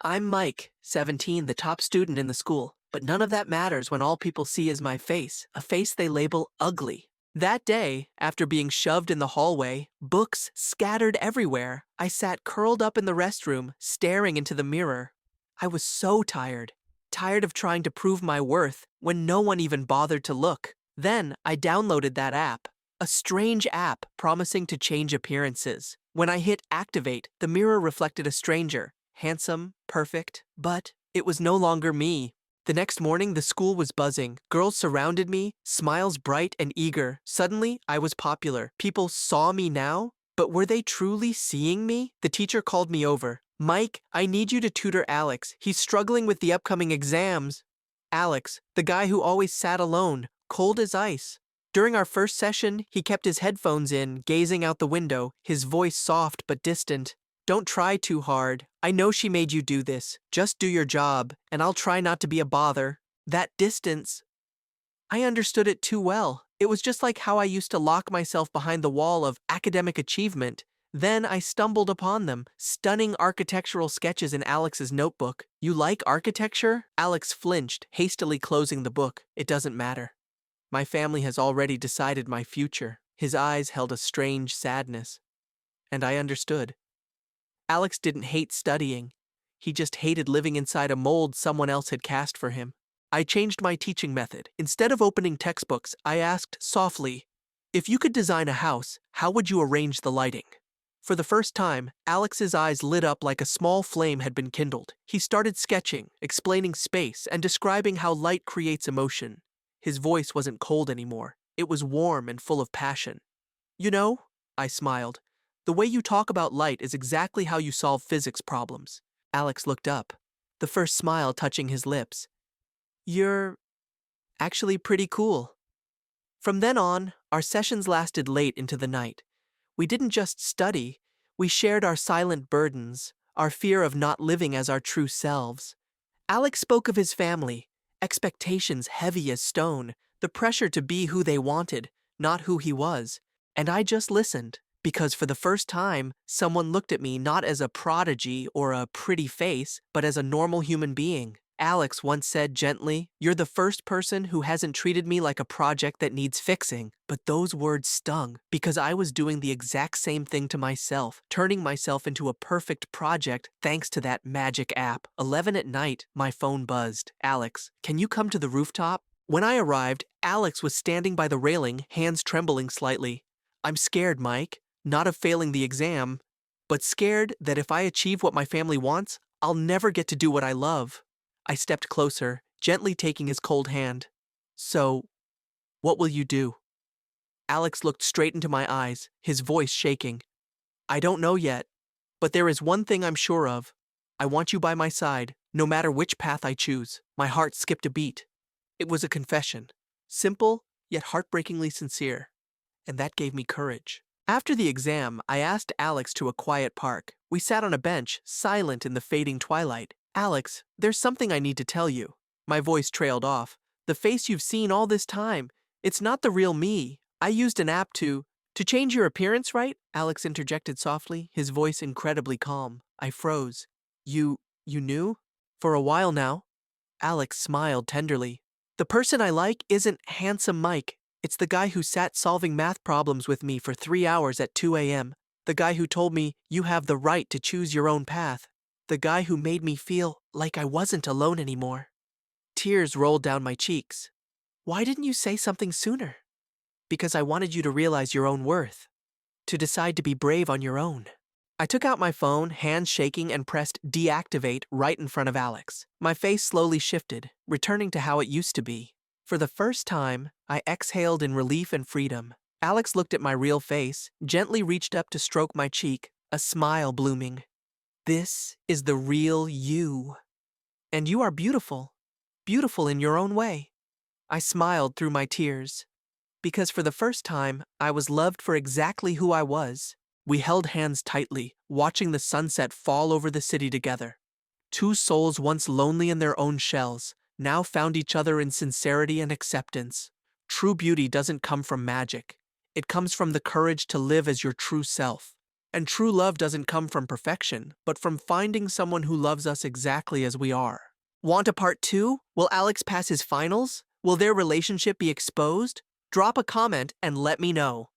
I'm Mike, 17, the top student in the school, but none of that matters when all people see is my face, a face they label ugly. That day, after being shoved in the hallway, books scattered everywhere, I sat curled up in the restroom, staring into the mirror. I was so tired. Tired of trying to prove my worth when no one even bothered to look. Then I downloaded that app. A strange app promising to change appearances. When I hit activate, the mirror reflected a stranger. Handsome, perfect, but it was no longer me. The next morning, the school was buzzing. Girls surrounded me, smiles bright and eager. Suddenly, I was popular. People saw me now, but were they truly seeing me? The teacher called me over. Mike, I need you to tutor Alex. He's struggling with the upcoming exams. Alex, the guy who always sat alone, cold as ice. During our first session, he kept his headphones in, gazing out the window, his voice soft but distant. Don't try too hard. I know she made you do this. Just do your job, and I'll try not to be a bother. That distance. I understood it too well. It was just like how I used to lock myself behind the wall of academic achievement. Then I stumbled upon them, stunning architectural sketches in Alex's notebook. You like architecture? Alex flinched, hastily closing the book. It doesn't matter. My family has already decided my future. His eyes held a strange sadness. And I understood. Alex didn't hate studying. He just hated living inside a mold someone else had cast for him. I changed my teaching method. Instead of opening textbooks, I asked softly, if you could design a house, how would you arrange the lighting? For the first time, Alex's eyes lit up like a small flame had been kindled. He started sketching, explaining space, and describing how light creates emotion. His voice wasn't cold anymore. It was warm and full of passion. You know, I smiled. The way you talk about light is exactly how you solve physics problems. Alex looked up, the first smile touching his lips. You're actually pretty cool. From then on, our sessions lasted late into the night. We didn't just study, we shared our silent burdens, our fear of not living as our true selves. Alex spoke of his family, expectations heavy as stone, the pressure to be who they wanted, not who he was, and I just listened. Because for the first time, someone looked at me not as a prodigy or a pretty face, but as a normal human being. Alex once said gently, "You're the first person who hasn't treated me like a project that needs fixing." But those words stung, because I was doing the exact same thing to myself, turning myself into a perfect project thanks to that magic app. 11 at night, my phone buzzed. Alex, can you come to the rooftop? When I arrived, Alex was standing by the railing, hands trembling slightly. I'm scared, Mike. Not of failing the exam, but scared that if I achieve what my family wants, I'll never get to do what I love. I stepped closer, gently taking his cold hand. So, what will you do? Alex looked straight into my eyes, his voice shaking. I don't know yet, but there is one thing I'm sure of. I want you by my side, no matter which path I choose. My heart skipped a beat. It was a confession, simple yet heartbreakingly sincere, and that gave me courage. After the exam, I asked Alex to a quiet park. We sat on a bench, silent in the fading twilight. Alex, there's something I need to tell you. My voice trailed off. The face you've seen all this time, it's not the real me. I used an app to change your appearance, right? Alex interjected softly, his voice incredibly calm. I froze. You knew? For a while now. Alex smiled tenderly. The person I like isn't handsome Mike. It's the guy who sat solving math problems with me for 3 hours at 2 a.m. The guy who told me you have the right to choose your own path. The guy who made me feel like I wasn't alone anymore. Tears rolled down my cheeks. Why didn't you say something sooner? Because I wanted you to realize your own worth. To decide to be brave on your own. I took out my phone, hands shaking, and pressed deactivate right in front of Alex. My face slowly shifted, returning to how it used to be. For the first time, I exhaled in relief and freedom. Alex looked at my real face, gently reached up to stroke my cheek, a smile blooming. This is the real you. And you are beautiful. Beautiful in your own way. I smiled through my tears. Because for the first time, I was loved for exactly who I was. We held hands tightly, watching the sunset fall over the city together. Two souls once lonely in their own shells, now found each other in sincerity and acceptance. True beauty doesn't come from magic. It comes from the courage to live as your true self. And true love doesn't come from perfection, but from finding someone who loves us exactly as we are. Want a part 2? Will Alex pass his finals? Will their relationship be exposed? Drop a comment and let me know.